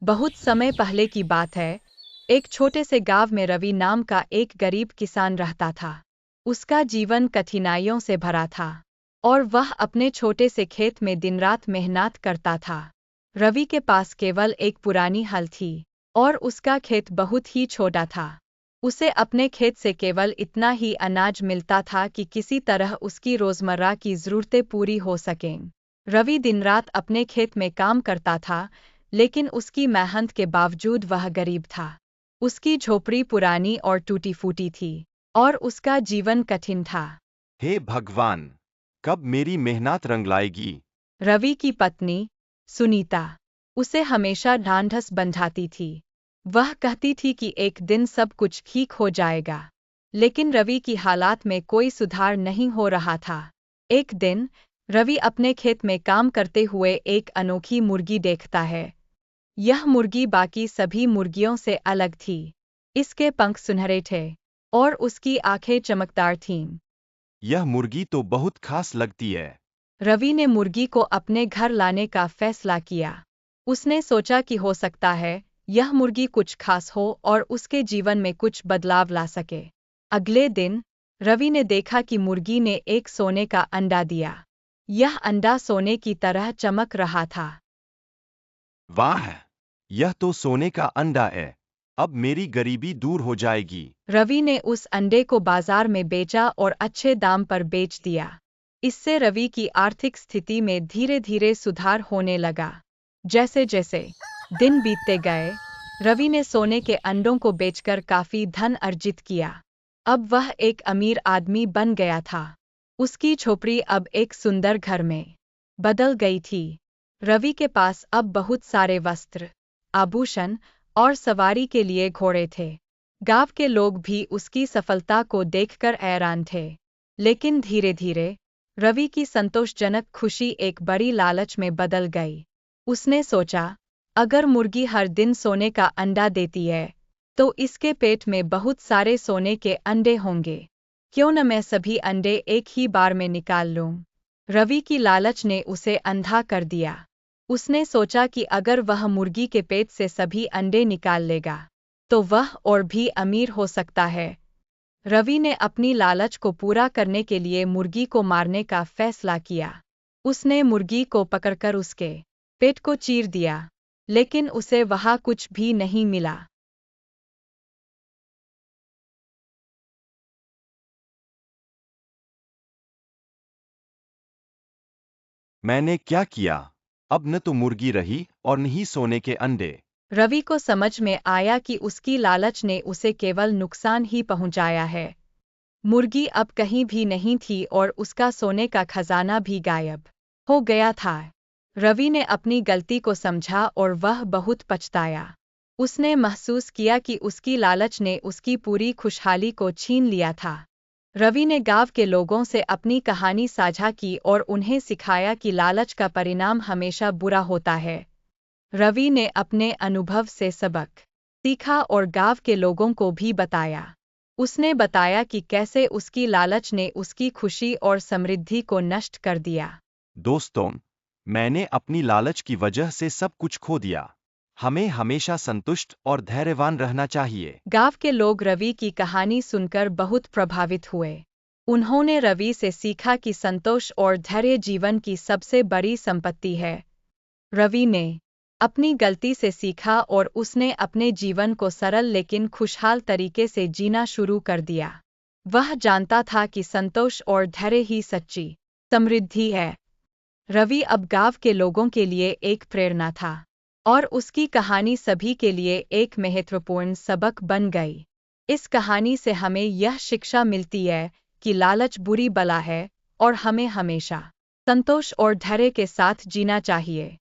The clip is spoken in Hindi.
बहुत समय पहले की बात है। एक छोटे से गांव में रवि नाम का एक गरीब किसान रहता था। उसका जीवन कठिनाइयों से भरा था और वह अपने छोटे से खेत में दिन रात मेहनत करता था। रवि के पास केवल एक पुरानी हल थी और उसका खेत बहुत ही छोटा था। उसे अपने खेत से केवल इतना ही अनाज मिलता था कि किसी तरह उसकी रोजमर्रा की जरूरतें पूरी हो सकें। रवि दिन रात अपने खेत में काम करता था, लेकिन उसकी मेहनत के बावजूद वह गरीब था। उसकी झोपड़ी पुरानी और टूटी फूटी थी और उसका जीवन कठिन था। हे भगवान, कब मेरी मेहनत रंग लाएगी? रवि की पत्नी सुनीता उसे हमेशा ढांढस बंधाती थी। वह कहती थी कि एक दिन सब कुछ ठीक हो जाएगा, लेकिन रवि की हालात में कोई सुधार नहीं हो रहा था। एक दिन रवि अपने खेत में काम करते हुए एक अनोखी मुर्गी देखता है। यह मुर्गी बाकी सभी मुर्गियों से अलग थी। इसके पंख सुनहरे थे और उसकी आंखें चमकदार थीं। यह मुर्गी तो बहुत खास लगती है। रवि ने मुर्गी को अपने घर लाने का फैसला किया। उसने सोचा कि हो सकता है यह मुर्गी कुछ खास हो और उसके जीवन में कुछ बदलाव ला सके। अगले दिन रवि ने देखा कि मुर्गी ने एक सोने का अंडा दिया। यह अंडा सोने की तरह चमक रहा था। वाह, यह तो सोने का अंडा है। अब मेरी गरीबी दूर हो जाएगी। रवि ने उस अंडे को बाजार में बेचा और अच्छे दाम पर बेच दिया। इससे रवि की आर्थिक स्थिति में धीरे धीरे सुधार होने लगा। जैसे जैसे दिन बीतते गए, रवि ने सोने के अंडों को बेचकर काफी धन अर्जित किया। अब वह एक अमीर आदमी बन गया था। उसकी झोपड़ी अब एक सुंदर घर में बदल गई थी। रवि के पास अब बहुत सारे वस्त्र, आभूषण और सवारी के लिए घोड़े थे। गांव के लोग भी उसकी सफलता को देखकर हैरान थे। लेकिन धीरे धीरे रवि की संतोषजनक खुशी एक बड़ी लालच में बदल गई। उसने सोचा, अगर मुर्गी हर दिन सोने का अंडा देती है, तो इसके पेट में बहुत सारे सोने के अंडे होंगे। क्यों न मैं सभी अंडे एक ही बार में निकाल लूं? रवि की लालच ने उसे अंधा कर दिया। उसने सोचा कि अगर वह मुर्गी के पेट से सभी अंडे निकाल लेगा, तो वह और भी अमीर हो सकता है। रवि ने अपनी लालच को पूरा करने के लिए मुर्गी को मारने का फैसला किया। उसने मुर्गी को पकड़कर उसके पेट को चीर दिया, लेकिन उसे वहां कुछ भी नहीं मिला। मैंने क्या किया? अब न तो मुर्गी रही और न ही सोने के अंडे। रवि को समझ में आया कि उसकी लालच ने उसे केवल नुकसान ही पहुंचाया है। मुर्गी अब कहीं भी नहीं थी और उसका सोने का खजाना भी गायब हो गया था। रवि ने अपनी गलती को समझा और वह बहुत पछताया। उसने महसूस किया कि उसकी लालच ने उसकी पूरी खुशहाली को छीन लिया था। रवि ने गांव के लोगों से अपनी कहानी साझा की और उन्हें सिखाया कि लालच का परिणाम हमेशा बुरा होता है। रवि ने अपने अनुभव से सबक सीखा और गांव के लोगों को भी बताया। उसने बताया कि कैसे उसकी लालच ने उसकी खुशी और समृद्धि को नष्ट कर दिया। दोस्तों, मैंने अपनी लालच की वजह से सब कुछ खो दिया। हमें हमेशा संतुष्ट और धैर्यवान रहना चाहिए। गांव के लोग रवि की कहानी सुनकर बहुत प्रभावित हुए। उन्होंने रवि से सीखा कि संतोष और धैर्य जीवन की सबसे बड़ी संपत्ति है। रवि ने अपनी गलती से सीखा और उसने अपने जीवन को सरल लेकिन खुशहाल तरीके से जीना शुरू कर दिया। वह जानता था कि संतोष और धैर्य ही सच्ची समृद्धि है। रवि अब गांव के लोगों के लिए एक प्रेरणा था और उसकी कहानी सभी के लिए एक महत्वपूर्ण सबक बन गई। इस कहानी से हमें यह शिक्षा मिलती है कि लालच बुरी बला है और हमें हमेशा संतोष और धैर्य के साथ जीना चाहिए।